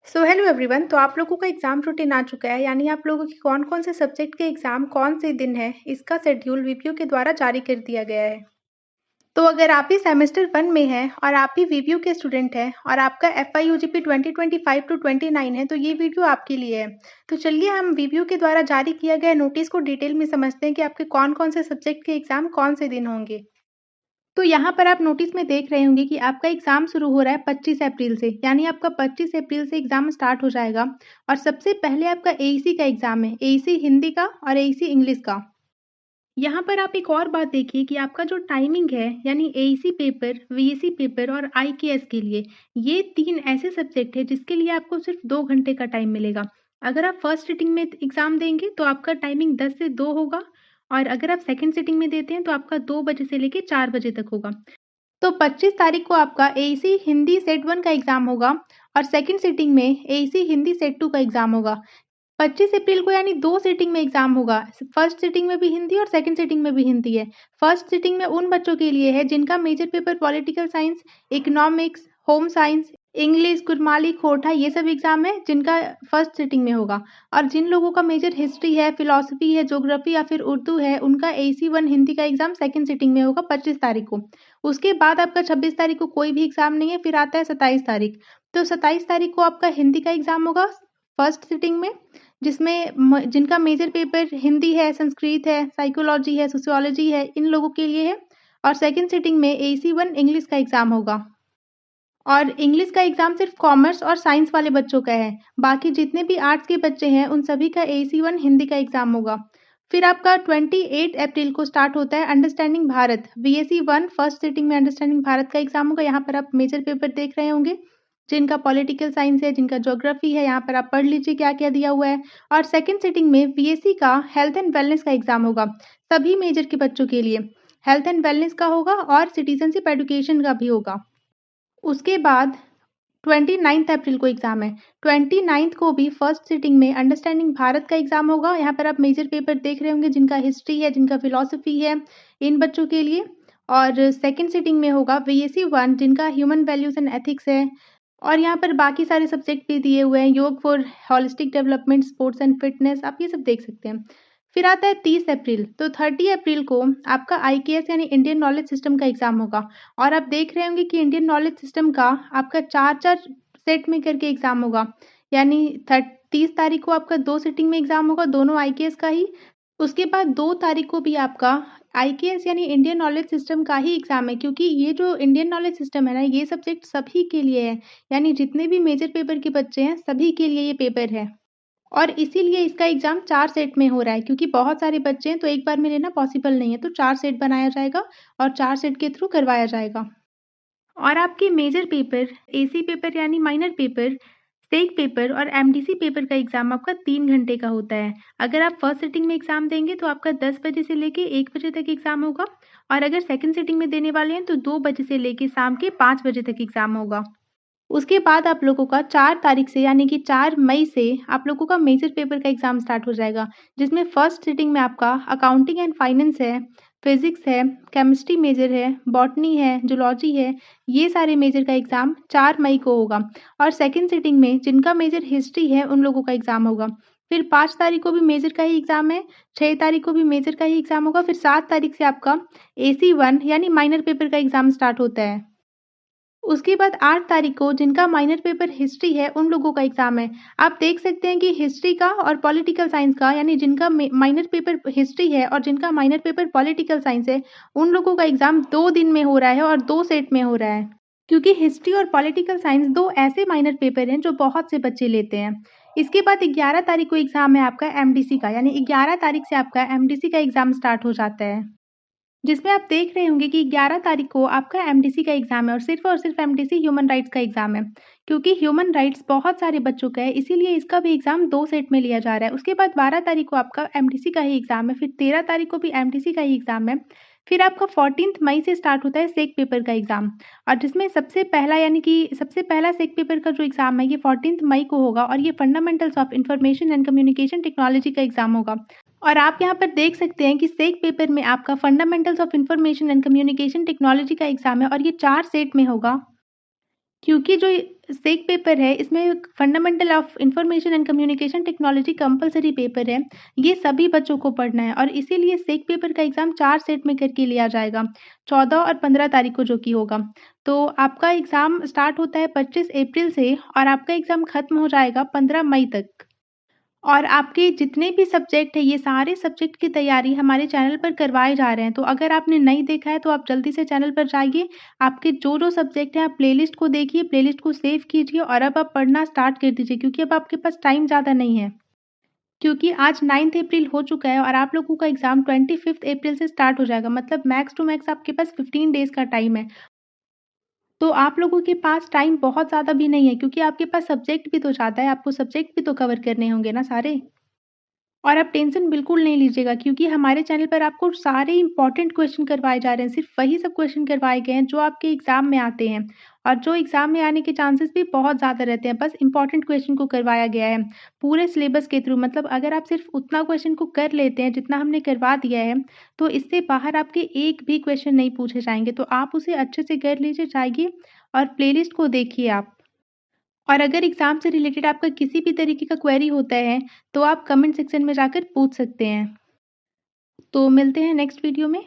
So hello everyone. तो आप लोगों का एग्जाम रूटीन आ चुका है, यानी आप लोगों की कौन कौन से सब्जेक्ट के एग्जाम कौन से दिन है, इसका शेड्यूल वीपीयू के द्वारा जारी कर दिया गया है। तो अगर आप ही सेमेस्टर 1 में हैं और आप ही वीपीयू के स्टूडेंट हैं और आपका F I U G P 2025 to 29 है, तो ये वीडियो आपके लिए है। तो चलिए हम वीपीयू के द्वारा जारी किया गया नोटिस को डिटेल में समझते हैं कि आपके कौन कौन से सब्जेक्ट के एग्जाम कौन से दिन होंगे। तो यहाँ पर आप नोटिस में देख रहे होंगे कि आपका एग्ज़ाम शुरू हो रहा है 25 अप्रैल से, यानी आपका 25 अप्रैल से एग्ज़ाम स्टार्ट हो जाएगा। और सबसे पहले आपका एईसी का एग्ज़ाम है, एईसी हिंदी का और एईसी इंग्लिश का। यहाँ पर आप एक और बात देखिए कि आपका जो टाइमिंग है, यानी एईसी पेपर, वीएसी पेपर और आईकेएस के लिए, ये 3 ऐसे सब्जेक्ट हैं जिसके लिए आपको सिर्फ 2 घंटे का टाइम मिलेगा। अगर आप फर्स्ट सिटिंग में एग्ज़ाम देंगे तो आपका टाइमिंग 10 से 2 होगा, और अगर आप सेकंड सिटिंग में देते हैं तो आपका 2 बजे से लेके 4 बजे तक होगा। तो 25 तारीख को आपका एईसी हिंदी सेट 1 का एग्ज़ाम होगा और सेकंड सिटिंग में एईसी हिंदी सेट 2 का एग्ज़ाम होगा। 25 अप्रैल को यानी 2 सिटिंग में एग्ज़ाम होगा। फर्स्ट सिटिंग में भी हिंदी और सेकंड सिटिंग में भी हिंदी है। फर्स्ट सिटिंग में उन बच्चों के लिए है जिनका major paper political science, economics, home science, English, गुरमाली, खोटा ये सब एग्ज़ाम है जिनका फर्स्ट सिटिंग में होगा। और जिन लोगों का मेजर हिस्ट्री है, फिलॉसफी है, ज्योग्राफी या फिर उर्दू है, उनका एसी 1 हिंदी का एग्ज़ाम सेकंड सिटिंग में होगा 25 तारीख को। उसके बाद आपका 26 तारीख को कोई भी एग्ज़ाम नहीं है, फिर आता है 27 तारीख। तो 27 तारीख को आपका हिंदी का एग्ज़ाम होगा फर्स्ट सिटिंग में, जिसमें जिनका मेजर पेपर हिंदी है, संस्कृत है, साइकोलॉजी है, सोशियोलॉजी है, इन लोगों के लिए है। और सेकंड सिटिंग में एसी 1 इंग्लिश का एग्ज़ाम होगा। और इंग्लिश का एग्ज़ाम सिर्फ कॉमर्स और साइंस वाले बच्चों का है। बाकी जितने भी आर्ट्स के बच्चे हैं, उन सभी का एसी 1 हिंदी का एग्ज़ाम होगा। फिर आपका 28 अप्रैल को स्टार्ट होता है understanding Bharat, VAC 1 first sitting में अंडरस्टैंडिंग भारत का एग्ज़ाम होगा। यहाँ पर आप मेजर पेपर देख रहे होंगे, जिनका पॉलिटिकल साइंस है, जिनका ज्योग्राफी है, यहाँ पर आप पढ़ लीजिए क्या-क्या दिया हुआ है। और सेकंड सिटिंग में वीएसी का हेल्थ एंड वेलनेस का एग्ज़ाम होगा, सभी मेजर के बच्चों के लिए। हेल्थ एंड वेलनेस का होगा और सिटीज़नशिप एजुकेशन का भी होगा। उसके बाद 29 अप्रैल को एग्ज़ाम है। 29 को भी फर्स्ट सिटिंग में अंडरस्टैंडिंग भारत का एग्ज़ाम होगा। यहाँ पर आप मेजर पेपर देख रहे होंगे, जिनका हिस्ट्री है, जिनका फिलॉसफी है, इन बच्चों के लिए। और सेकंड सिटिंग में होगा वीएसी 1, जिनका ह्यूमन वैल्यूज़ एंड एथिक्स है। और यहाँ पर बाकी सारे सब्जेक्ट भी दिए हुए हैं, योग for holistic development, sports and fitness, आप ये सब देख सकते हैं। फिर आता है 30 अप्रैल, तो 30 अप्रैल को आपका आईकेएस यानी इंडियन नॉलेज सिस्टम का एग्ज़ाम होगा। और आप देख रहे होंगे कि इंडियन नॉलेज सिस्टम का आपका 4-4 सेट में करके एग्ज़ाम होगा। यानी 30 तारीख को आपका 2 सिटिंग में एग्ज़ाम होगा, दोनों आईकेएस का ही। उसके बाद 2 तारीख को भी आपका आईकेएस यानी इंडियन नॉलेज सिस्टम का ही एग्ज़ाम है, क्योंकि ये जो इंडियन नॉलेज सिस्टम है ना, ये सब्जेक्ट सभी के लिए है। यानी जितने भी मेजर पेपर के बच्चे हैं, सभी के लिए ये पेपर है। और इसीलिए इसका एग्ज़ाम 4 सेट में हो रहा है, क्योंकि बहुत सारे बच्चे हैं, तो एक बार में लेना पॉसिबल नहीं है। तो 4 सेट बनाया जाएगा और 4 सेट के थ्रू करवाया जाएगा। और आपके मेजर पेपर, एसी पेपर यानी माइनर पेपर, सेक पेपर और एमडीसी पेपर का एग्ज़ाम आपका 3 घंटे का होता है। अगर आप फर्स्ट सिटिंग में एग्ज़ाम देंगे तो आपका 10 बजे से लेके 1 बजे तक एग्ज़ाम होगा, और अगर सेकंड सिटिंग में देने वाले हैं तो 2 बजे से लेके शाम के 5 बजे तक एग्ज़ाम होगा। उसके बाद आप लोगों का 4 तारीख से, यानी कि 4 मई से आप लोगों का मेजर पेपर का एग्ज़ाम स्टार्ट हो जाएगा, जिसमें फर्स्ट सिटिंग में आपका अकाउंटिंग एंड फाइनेंस है, फिज़िक्स है, केमिस्ट्री मेजर है, बॉटनी है, जूलॉजी है, ये सारे मेजर का एग्ज़ाम 4 मई को होगा। और सेकंड सिटिंग में जिनका मेजर हिस्ट्री है, उन लोगों का एग्ज़ाम होगा। फिर 5 तारीख को भी मेजर का ही एग्ज़ाम है, 6 तारीख को भी मेजर का ही एग्ज़ाम होगा, फिर 7 तारीख से आपका एसी 1 यानी माइनर पेपर का एग्ज़ाम स्टार्ट होता है। उसके बाद 8 तारीख को जिनका माइनर पेपर हिस्ट्री है, उन लोगों का एग्ज़ाम है। आप देख सकते हैं कि हिस्ट्री का और पॉलिटिकल साइंस का, यानी जिनका माइनर पेपर हिस्ट्री है और जिनका माइनर पेपर पॉलिटिकल साइंस है, उन लोगों का एग्ज़ाम 2 दिन में हो रहा है और 2 सेट में हो रहा है। क्योंकि हिस्ट्री और पॉलिटिकल साइंस 2 ऐसे माइनर पेपर हैं जो बहुत से बच्चे लेते हैं। इसके बाद 11 तारीख को एग्ज़ाम है आपका एमडीसी का, यानी 11 तारीख से आपका एमडीसी का एग्ज़ाम स्टार्ट हो जाता है। जिसमें आप देख रहे होंगे कि 11 तारीख को आपका एमडीसी का एग्ज़ाम है, और सिर्फ एमडीसी ह्यूमन राइट्स का एग्ज़ाम है। क्योंकि ह्यूमन राइट्स बहुत सारे बच्चों का है, इसीलिए इसका भी एग्ज़ाम 2 सेट में लिया जा रहा है। उसके बाद 12 तारीख को आपका एमडीसी का ही एग्ज़ाम है, फिर 13 तारीख को भी एमडीसी का ही एग्ज़ाम है। फिर आपका 14th मई से स्टार्ट होता है सेक पेपर का एग्ज़ाम, और जिसमें सबसे पहला, यानी कि सबसे पहला सेक पेपर का जो एग्ज़ाम है, ये 14th मई को होगा, और ये fundamentals of information and communication technology का एग्ज़ाम होगा। और आप यहाँ पर देख सकते हैं कि सेक पेपर में आपका fundamentals of information and communication technology का एग्ज़ाम है, और ये 4 सेट में होगा। क्योंकि जो सेक पेपर है इसमें fundamental of information and communication technology compulsory paper है। ये सभी बच्चों को पढ़ना है और इसीलिए सेक पेपर का एग्ज़ाम 4 सेट में करके लिया जाएगा, 14 और 15 तारीख को जो कि होगा। तो आपका एग्ज़ाम स्टार्ट होता है 25 अप्रैल से और आपका एग्ज़ाम खत्म हो जाएगा 15 मई तक। और आपके जितने भी सब्जेक्ट हैं, ये सारे सब्जेक्ट की तैयारी हमारे चैनल पर करवाए जा रहे हैं। तो अगर आपने नहीं देखा है, तो आप जल्दी से चैनल पर जाइए। आपके जो-जो सब्जेक्ट हैं, आप प्लेलिस्ट को देखिए, प्लेलिस्ट को सेव कीजिए और अब आप पढ़ना स्टार्ट कर दीजिए क्योंकि अब आपके पास टाइम ज़्यादा नहीं है। क्योंकि आज 9th अप्रैल हो चुका है और आप लोगों का एग्ज़ाम 25th अप्रैल से स्टार्ट हो जाएगा। मतलब मैक्स टू मैक्स आपके पास 15 डेज़ का टाइम है। तो आप लोगों के पास टाइम बहुत ज़्यादा भी नहीं है क्योंकि आपके पास सब्जेक्ट भी तो ज़्यादा है, आपको सब्जेक्ट भी तो कवर करने होंगे ना सारे। और आप टेंशन बिल्कुल नहीं लीजिएगा क्योंकि हमारे चैनल पर आपको सारे इम्पोर्टेंट क्वेश्चन करवाए जा रहे हैं। सिर्फ़ वही सब क्वेश्चन करवाए गए हैं जो आपके एग्ज़ाम में आते हैं और जो एग्ज़ाम में आने के चांसेस भी बहुत ज़्यादा रहते हैं। बस इम्पोर्टेंट क्वेश्चन को करवाया गया है, पूरे सिलेबस के थ्रू। मतलब अगर आप सिर्फ़ उतना क्वेश्चन को कर लेते हैं जितना हमने करवा दिया है, तो इससे बाहर आपके एक भी क्वेश्चन नहीं पूछे जाएँगे। तो आप उसे अच्छे से कर लीजिए, जाइए और प्लेलिस्ट को देखिए आप। और अगर एग्ज़ाम से रिलेटेड आपका किसी भी तरीके का क्वेरी होता है, तो आप कमेंट सेक्शन में जाकर पूछ सकते हैं। तो मिलते हैं नेक्स्ट वीडियो में।